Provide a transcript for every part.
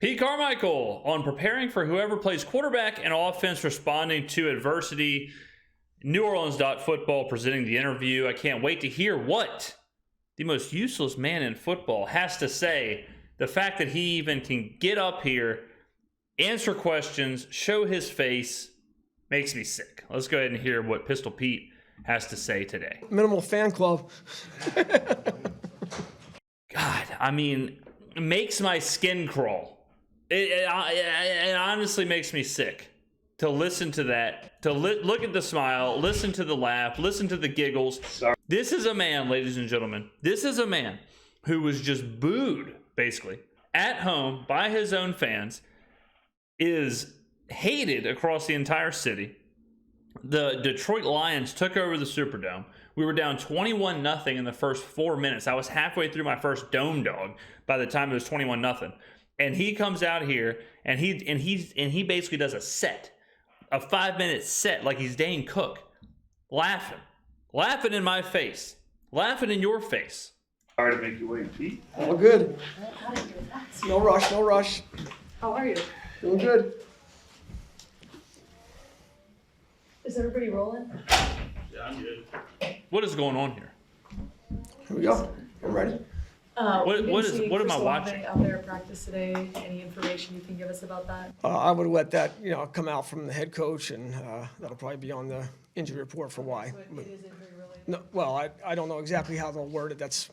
Pete Carmichael on preparing for whoever plays quarterback and offense responding to adversity. New Orleans Football presenting the interview. I can't wait to hear what the most useless man in football has to say. The fact that he even can get up here, answer questions, show his face, makes me sick. Let's go ahead and hear what Pistol Pete has to say today. Minimal fan club. God, I mean, it makes my skin crawl. It honestly makes me sick to listen to that, to look at the smile, listen to the laugh, listen to the giggles. Sorry. This is a man, ladies and gentlemen, this is a man who was just booed, basically, at home by his own fans, is hated across the entire city. The Detroit Lions took over the Superdome. We were down 21-0 in the first 4 minutes. I was halfway through my first Dome Dog by the time it was 21-0. And he comes out here and he basically does a 5-minute set like he's Dane Cook, laughing in my face, laughing in your face. Sorry to make you wait, Pete. All good. No rush, no rush. How are you? Doing good. Is everybody rolling? Yeah, I'm good. What is going on here? Here we go. I'm ready. What am I watching? Out there at practice today. Any information you can give us about that? I would let that come out from the head coach, and that'll probably be on the injury report for why. So it is injury related? No, well, I don't know exactly how they'll word it. It's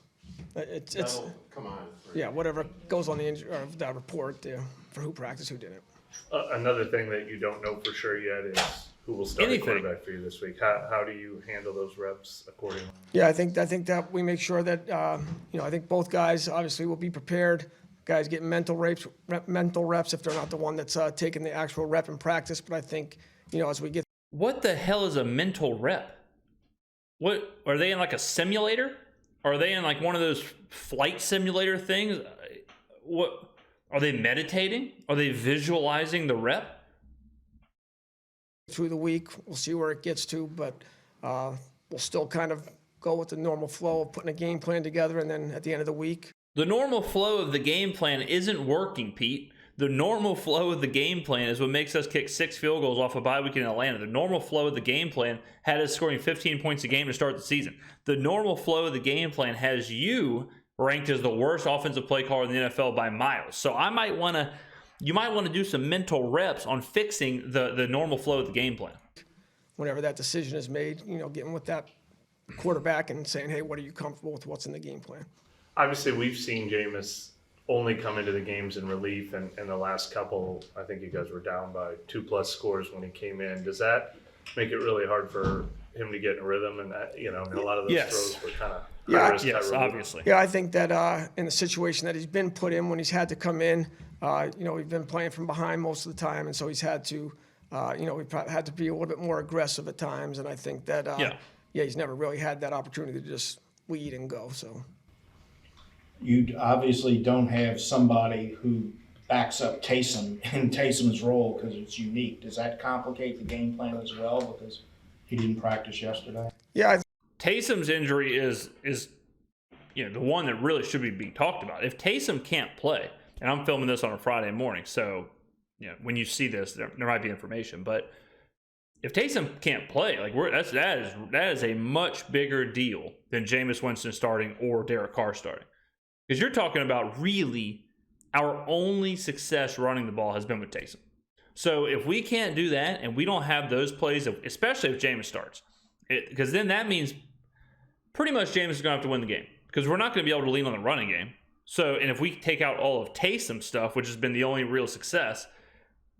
Come on. yeah, whatever goes on the injury or that report for who practiced, who didn't. Another thing that you don't know for sure yet is who will start Anything. at quarterback for you this week. How do you handle those reps accordingly? Yeah, I think that we make sure that I think both guys obviously will be prepared. Guys get mental reps if they're not the one that's taking the actual rep in practice. But I think as we get. What the hell is a mental rep? What are they in, like a simulator? Are they in like one of those flight simulator things? What are they meditating? Are they visualizing the rep? Through the week, we'll see where it gets to, but we'll still kind of go with the normal flow of putting a game plan together, and then at the end of the week. The normal flow of the game plan isn't working, Pete. The normal flow of the game plan is what makes us kick 6 field goals off a bye week in Atlanta. The normal flow of the game plan had us scoring 15 points a game to start the season. The normal flow of the game plan has you ranked as the worst offensive play caller in the NFL by miles. So you might want to do some mental reps on fixing the normal flow of the game plan. Whenever that decision is made, getting with that quarterback and saying, hey, what are you comfortable with? What's in the game plan? Obviously, we've seen Jameis only come into the games in relief, and the last couple, I think you guys were down by 2+ scores when he came in. Does that make it really hard for him to get in rhythm? And that, a lot of those throws were kind of yes, obviously. Yeah, I think that in the situation that he's been put in when he's had to come in, we've been playing from behind most of the time, and so he's had to, we've had to be a little bit more aggressive at times, and I think that, he's never really had that opportunity to just lead and go. So you obviously don't have somebody who backs up Taysom in Taysom's role because it's unique. Does that complicate the game plan as well because he didn't practice yesterday? Yeah. Taysom's injury is the one that really should be being talked about. If Taysom can't play, and I'm filming this on a Friday morning, so when you see this, there might be information. But if Taysom can't play, that is a much bigger deal than Jameis Winston starting or Derek Carr starting, because you're talking about really our only success running the ball has been with Taysom. So if we can't do that and we don't have those plays, especially if Jameis starts, because then that means pretty much Jameis is going to have to win the game, because we're not going to be able to lean on the running game. So, and if we take out all of Taysom stuff, which has been the only real success,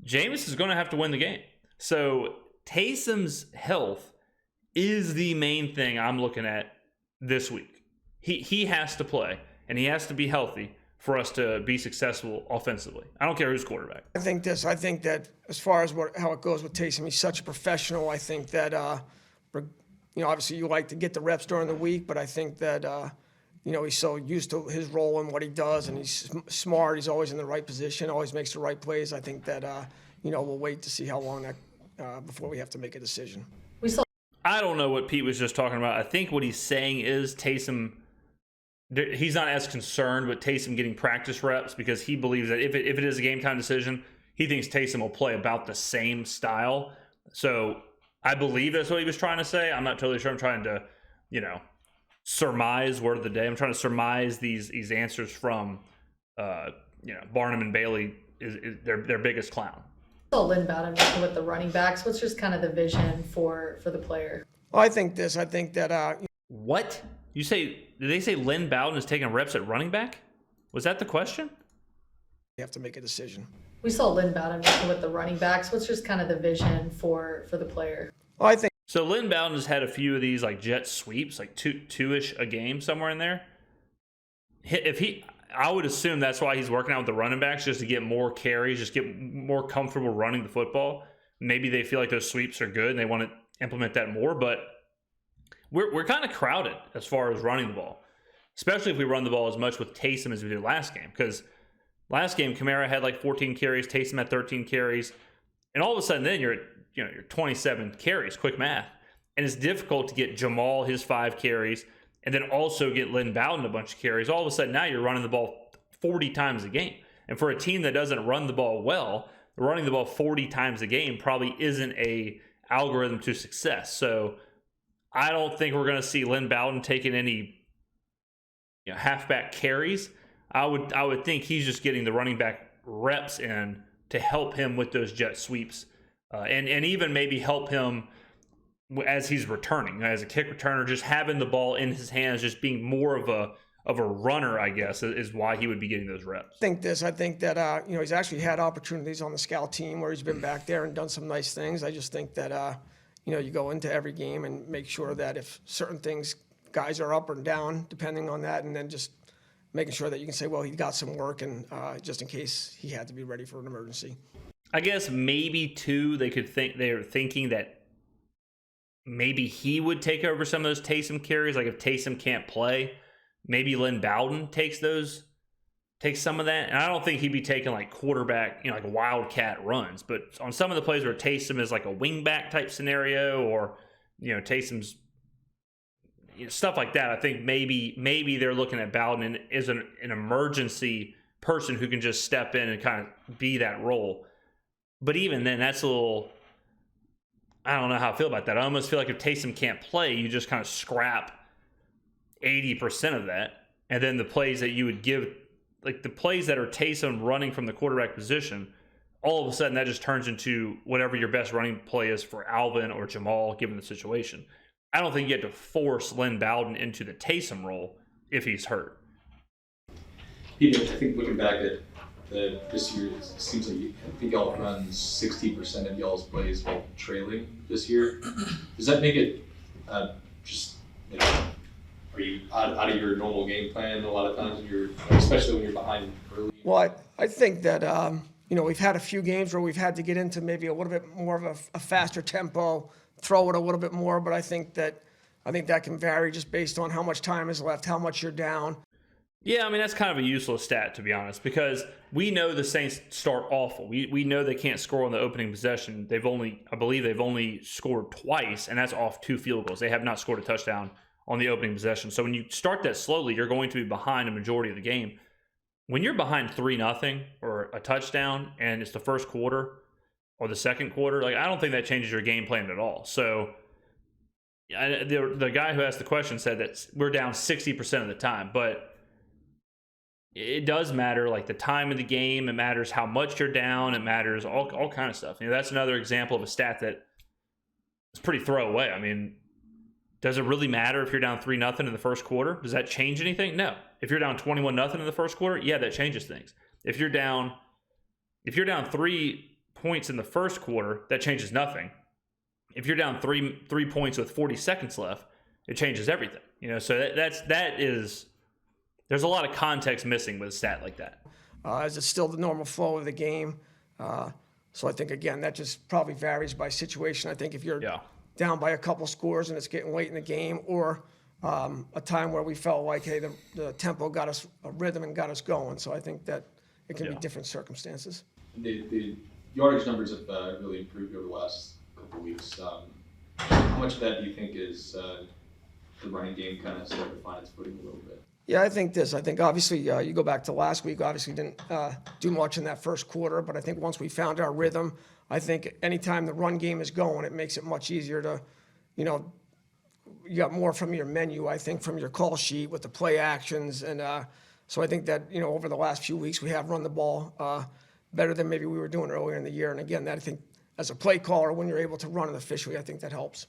Jameis is going to have to win the game. So Taysom's health is the main thing I'm looking at this week. He has to play, and he has to be healthy for us to be successful offensively. I don't care who's quarterback. I think that as far as how it goes with Taysom, he's such a professional. I think that, obviously you like to get the reps during the week, but I think that, he's so used to his role and what he does, and he's smart. He's always in the right position, always makes the right plays. I think that, we'll wait to see how long that before we have to make a decision. I don't know what Pete was just talking about. I think what he's saying is Taysom he's not as concerned with Taysom getting practice reps because he believes that if it is a game time decision, he thinks Taysom will play about the same style. So I believe that's what he was trying to say. I'm not totally sure. I'm trying to, surmise word of the day. I'm trying to surmise these answers from, Barnum and Bailey is their biggest clown. So Lynn Bowden working with the running backs. What's just kind of the vision for the player? Well, I think that What? Did they say Lynn Bowden is taking reps at running back? Was that the question? you have to make a decision. We saw Lynn Bowden working with the running backs. What's just kind of the vision for the player? Well, I think So Lynn Bowden has had a few of these like jet sweeps, like two-ish a game somewhere in there. I would assume that's why he's working out with the running backs, just to get more carries, just get more comfortable running the football. Maybe they feel like those sweeps are good and they want to implement that more, but we're kind of crowded as far as running the ball, especially if we run the ball as much with Taysom as we did last game. Because last game, Kamara had like 14 carries, Taysom had 13 carries, and all of a sudden then you're 27 carries, quick math, and it's difficult to get Jamal his 5 carries and then also get Lynn Bowden a bunch of carries. All of a sudden now you're running the ball 40 times a game. And for a team that doesn't run the ball well, running the ball 40 times a game probably isn't a algorithm to success. So I don't think we're going to see Lynn Bowden taking any halfback carries. I would think he's just getting the running back reps in to help him with those jet sweeps, and even maybe help him as he's returning, as a kick returner, just having the ball in his hands, just being more of a runner, I guess, is why he would be getting those reps. I think that he's actually had opportunities on the scout team where he's been back there and done some nice things. I just think that you go into every game and make sure that if certain things, guys are up or down, depending on that, and then just making sure that you can say, well, he got some work, and just in case he had to be ready for an emergency. I guess maybe too, they were thinking that maybe he would take over some of those Taysom carries. Like if Taysom can't play, maybe Lynn Bowden takes some of that. And I don't think he'd be taking like quarterback, like wildcat runs. But on some of the plays where Taysom is like a wingback type scenario, or Taysom's stuff like that, I think maybe they're looking at Bowden as an emergency person who can just step in and kind of be that role. But even then, that's a little, I don't know how I feel about that. I almost feel like if Taysom can't play, you just kind of scrap 80% of that. And then the plays that you would give, like the plays that are Taysom running from the quarterback position, all of a sudden that just turns into whatever your best running play is for Alvin or Jamal, given the situation. I don't think you have to force Lynn Bowden into the Taysom role if he's hurt. Peter, I think looking back at this year, it seems like I think y'all run 60% of y'all's plays while trailing this year. Does that make it just like, are you out of your normal game plan a lot of times, especially when you're behind early? Well, I think that we've had a few games where we've had to get into maybe a little bit more of a faster tempo, throw it a little bit more, but I think that can vary just based on how much time is left, how much you're down. Yeah, I mean, that's kind of a useless stat, to be honest, because we know the Saints start awful. We know they can't score on the opening possession. I believe they've only scored twice, and that's off 2 field goals. They have not scored a touchdown on the opening possession. So when you start that slowly, you're going to be behind a majority of the game. When you're behind 3-0 or a touchdown, and it's the first quarter or the second quarter, like I don't think that changes your game plan at all. So the guy who asked the question said that we're down 60% of the time, but it does matter, like the time of the game. It matters how much you're down. It matters all kind of stuff. That's another example of a stat that is pretty throwaway. I mean, does it really matter if you're down 3-0 in the first quarter? Does that change anything? No. If you're down 21-0 in the first quarter, yeah, that changes things. If you're down 3 points in the first quarter, that changes nothing. If you're down three points with 40 seconds left, it changes everything. So that is. There's a lot of context missing with a stat like that. As it's still the normal flow of the game. So I think, again, that just probably varies by situation. I think if you're down by a couple scores and it's getting late in the game, or a time where we felt like, hey, the tempo got us a rhythm and got us going. So I think that it can be different circumstances. The yardage numbers have really improved over the last couple of weeks. How much of that do you think is the running game kind of starting to find its footing a little bit? Yeah, I think obviously you go back to last week, obviously didn't do much in that first quarter, but I think once we found our rhythm, I think anytime the run game is going, it makes it much easier to, you got more from your menu, I think, from your call sheet with the play actions. And so I think that, over the last few weeks, we have run the ball better than maybe we were doing earlier in the year. And again, that I think as a play caller, when you're able to run it efficiently, I think that helps.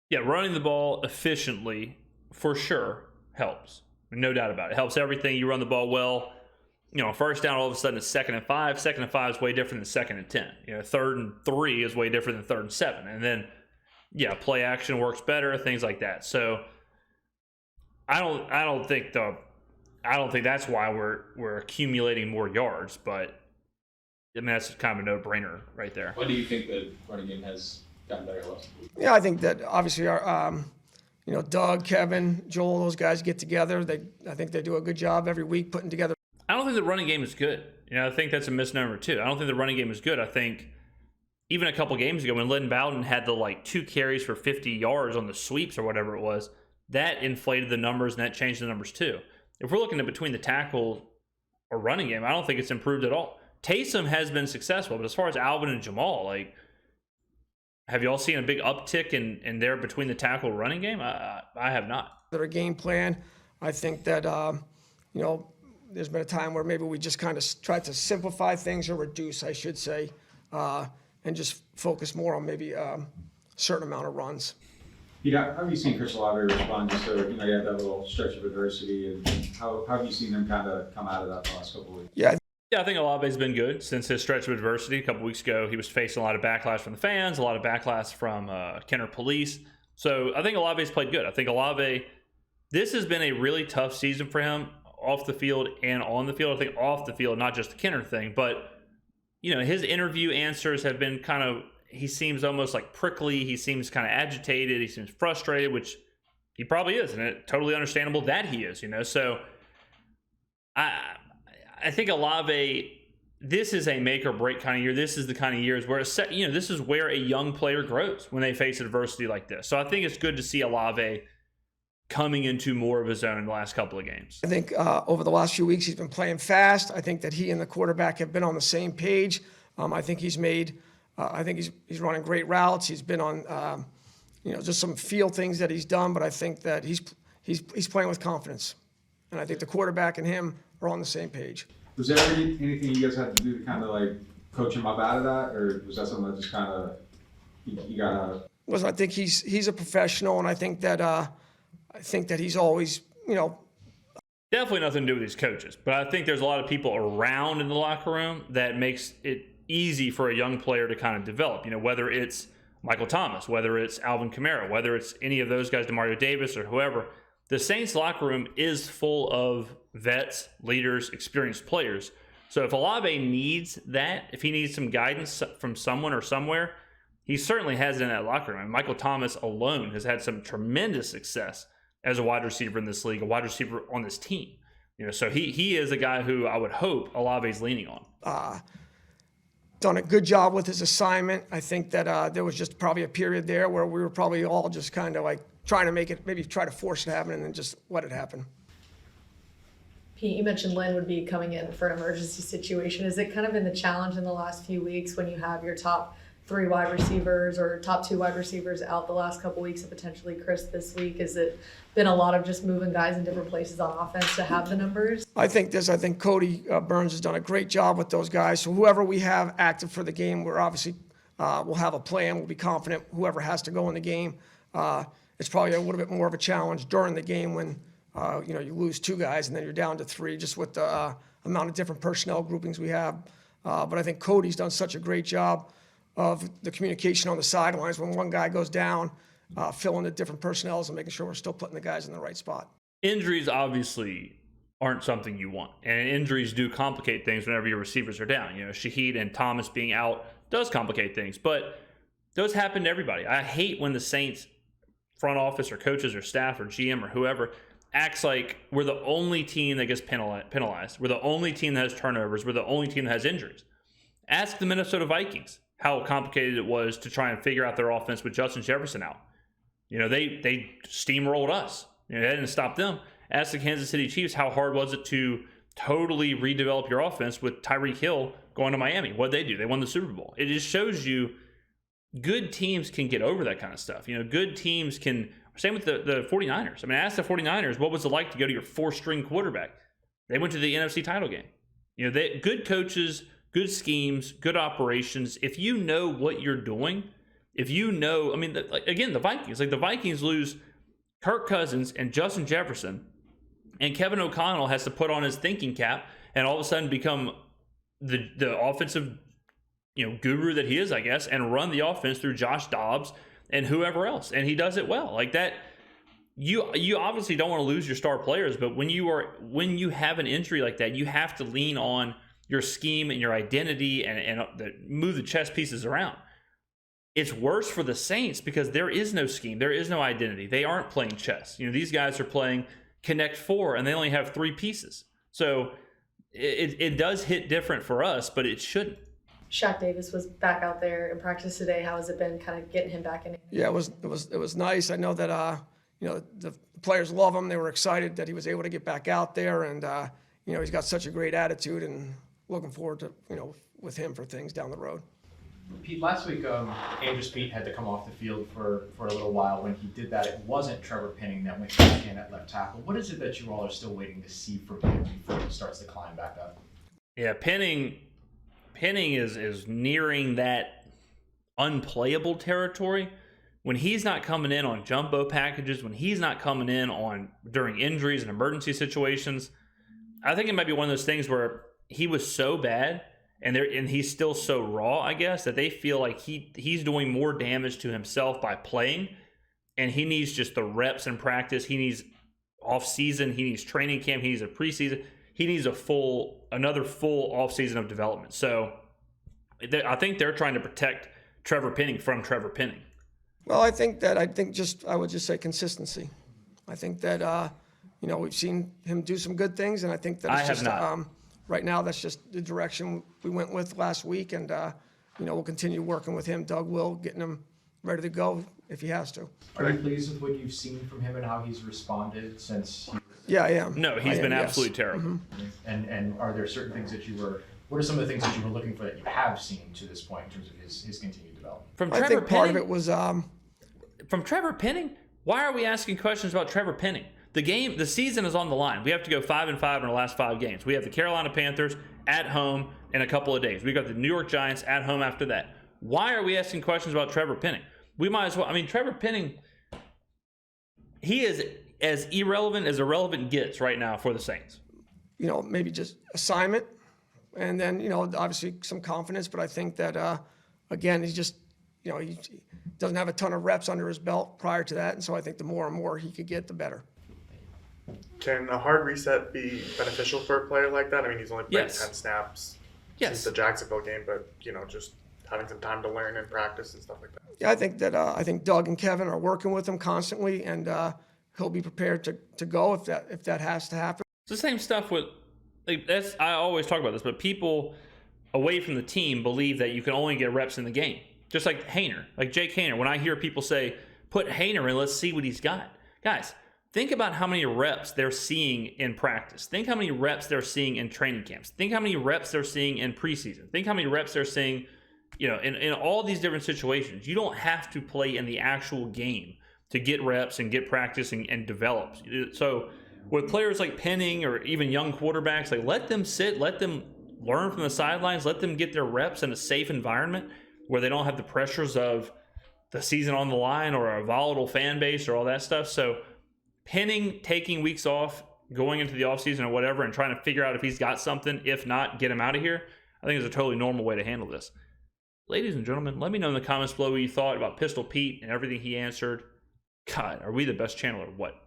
Yeah, running the ball efficiently for sure helps. No doubt about it. It helps everything. You run the ball well. First down, all of a sudden it's 2nd and 5. 2nd and 5 is way different than 2nd and 10. 3rd and 3 is way different than 3rd and 7. And then, play action works better, things like that. So I don't think that's why we're accumulating more yards, but I mean that's kind of a no-brainer right there. Why do you think the running game has gotten better last week? Yeah, I think that obviously our, Doug, Kevin, Joel, those guys get together. I think they do a good job every week putting together. I don't think the running game is good. I think that's a misnomer too. I don't think the running game is good. I think even a couple games ago when Lynn Bowden had the 2 carries for 50 yards on the sweeps or whatever it was, that inflated the numbers and that changed the numbers too. If we're looking at between the tackle or running game, I don't think it's improved at all. Taysom has been successful, but as far as Alvin and Jamal, have you all seen a big uptick in there between the tackle running game? I have not. Their game plan, I think that, there's been a time where maybe we just kind of tried to simplify things or reduce, I should say, and just focus more on maybe a certain amount of runs. How have you seen Chris Olave respond just so, you had that little stretch of adversity, and how have you seen them kind of come out of that the last couple of weeks? Yeah, I think Olave's been good since his stretch of adversity. A couple weeks ago, he was facing a lot of backlash from the fans, a lot of backlash from Kenner Police. So I think Olave's played good. I think Olave, this has been a really tough season for him off the field and on the field. I think off the field, not just the Kenner thing, but his interview answers have been he seems almost prickly. He seems kind of agitated. He seems frustrated, which he probably is, and it's totally understandable that he is, So I think Olave, this is a make or break kind of year. This is the kind of years where this is where a young player grows when they face adversity like this. So I think it's good to see Olave coming into more of his own in the last couple of games. I think over the last few weeks he's been playing fast. I think that he and the quarterback have been on the same page. I think he's made. I think he's running great routes. He's been on, just some field things that he's done. But I think that he's playing with confidence, and I think the quarterback and him are on the same page. Was there anything you guys had to do to kind of coach him up out of that, or was that something that just kind of you got out of? Listen, I think he's a professional, and I think that he's always, Definitely nothing to do with his coaches, but I think there's a lot of people around in the locker room that makes it easy for a young player to kind of develop. Whether it's Michael Thomas, whether it's Alvin Kamara, whether it's any of those guys, DeMario Davis or whoever. The Saints locker room is full of vets, leaders, experienced players. So if Olave needs that, if he needs some guidance from someone or somewhere, he certainly has it in that locker room. And Michael Thomas alone has had some tremendous success as a wide receiver in this league, a wide receiver on this team. So he is a guy who I would hope Olave's leaning on. Done a good job with his assignment. I think that there was just probably a period there where we were probably all just kind of trying to make it, maybe try to force it to happen and then just let it happen. Pete, you mentioned Lynn would be coming in for an emergency situation. Is it kind of been the challenge in the last few weeks when you have your top 3 wide receivers or top 2 wide receivers out the last couple weeks and potentially Chris this week? Has it been a lot of just moving guys in different places on offense to have the numbers? I think Cody Burns has done a great job with those guys. So whoever we have active for the game, we're obviously we'll have a plan. We'll be confident whoever has to go in the game. It's probably a little bit more of a challenge during the game when you lose 2 guys and then you're down to 3 just with the amount of different personnel groupings we have. But I think Cody's done such a great job of the communication on the sidelines when one guy goes down, filling the different personnels and making sure we're still putting the guys in the right spot. Injuries obviously aren't something you want, and injuries do complicate things whenever your receivers are down. Shaheed and Thomas being out does complicate things, but those happen to everybody. I hate when the Saints front office or coaches or staff or GM or whoever acts like we're the only team that gets penalized. We're the only team that has turnovers. We're the only team that has injuries. Ask the Minnesota Vikings how complicated it was to try and figure out their offense with Justin Jefferson out. They steamrolled us. That didn't stop them. ask the Kansas City Chiefs, how hard was it to totally redevelop your offense with Tyreek Hill going to Miami? What'd they do? They won the Super Bowl. It just shows you good teams can get over that kind of stuff. Good teams can, same with the 49ers. I mean, ask the 49ers, what was it like to go to your 4th-string quarterback? They went to the NFC title game. Good coaches, good schemes, good operations. If you know what you're doing, the Vikings. Like, the Vikings lose Kirk Cousins and Justin Jefferson, and Kevin O'Connell has to put on his thinking cap and all of a sudden become the offensive guru that he is, I guess, and run the offense through Josh Dobbs and whoever else. And he does it well. Like that, you obviously don't want to lose your star players, but when you have an injury like that, you have to lean on your scheme and your identity and move the chess pieces around. It's worse for the Saints because there is no scheme. There is no identity. They aren't playing chess. These guys are playing Connect Four and they only have 3 pieces. So it does hit different for us, but it shouldn't. Shaq Davis was back out there in practice today. How has it been kind of getting him back in? Yeah, it was nice. I know that the players love him. They were excited that he was able to get back out there, and he's got such a great attitude, and looking forward to with him for things down the road. Pete, last week, Andrews Pete had to come off the field for a little while. When he did that, it wasn't Trevor Penning that went back in at left tackle. What is it that you all are still waiting to see from him before he starts to climb back up? Yeah, Penning is nearing that unplayable territory. When he's not coming in on jumbo packages, when he's not coming in during injuries and emergency situations, I think it might be one of those things where he was so bad and he's still so raw, I guess, that they feel like he's doing more damage to himself by playing, and he needs just the reps in practice. He needs off season, he needs training camp, he needs a preseason. He needs another full offseason of development. So I think they're trying to protect Trevor Penning from Trevor Penning. Well, I would just say consistency. I think that we've seen him do some good things, and I think that right now that's just the direction we went with last week, and we'll continue working with him. Doug will, getting him ready to go if he has to. Are you pleased with what you've seen from him and how he's responded since? Yeah, I am. No, he's been absolutely terrible. Mm-hmm. And are there certain things what are some of the things that you were looking for that you have seen to this point in terms of his continued development? I think part of it was from Trevor Penning. Why are we asking questions about Trevor Penning? The season is on the line. We have to go 5-5 in our last 5 games. We have the Carolina Panthers at home in a couple of days. We got the New York Giants at home after that. Why are we asking questions about Trevor Penning? We might as well. I mean, Trevor Penning, he is as irrelevant as irrelevant gets right now for the Saints. Maybe just assignment, and then obviously some confidence. But I think that again, he's just he doesn't have a ton of reps under his belt prior to that, and so I think the more and more he could get, the better. Can a hard reset be beneficial for a player like that? I mean, he's only played 10 snaps since the Jacksonville game, but just having some time to learn and practice and stuff like that. Yeah, I think that I think Doug and Kevin are working with him constantly, and he'll be prepared to go if that has to happen. It's the same stuff with I always talk about this, but people away from the team believe that you can only get reps in the game. Just like Haener, like Jake Haener. When I hear people say, put Haener in, let's see what he's got. Guys, think about how many reps they're seeing in practice. Think how many reps they're seeing in training camps. Think how many reps they're seeing in preseason. Think how many reps they're seeing, in all these different situations. You don't have to play in the actual game to get reps and get practice and develop. So with players like Penning or even young quarterbacks, let them sit, let them learn from the sidelines, let them get their reps in a safe environment where they don't have the pressures of the season on the line or a volatile fan base or all that stuff. So Penning taking weeks off, going into the offseason or whatever, and trying to figure out if he's got something. If not, get him out of here. I think it's a totally normal way to handle this. Ladies and gentlemen, let me know in the comments below what you thought about Pistol Pete and everything he answered. God, are we the best channel or what?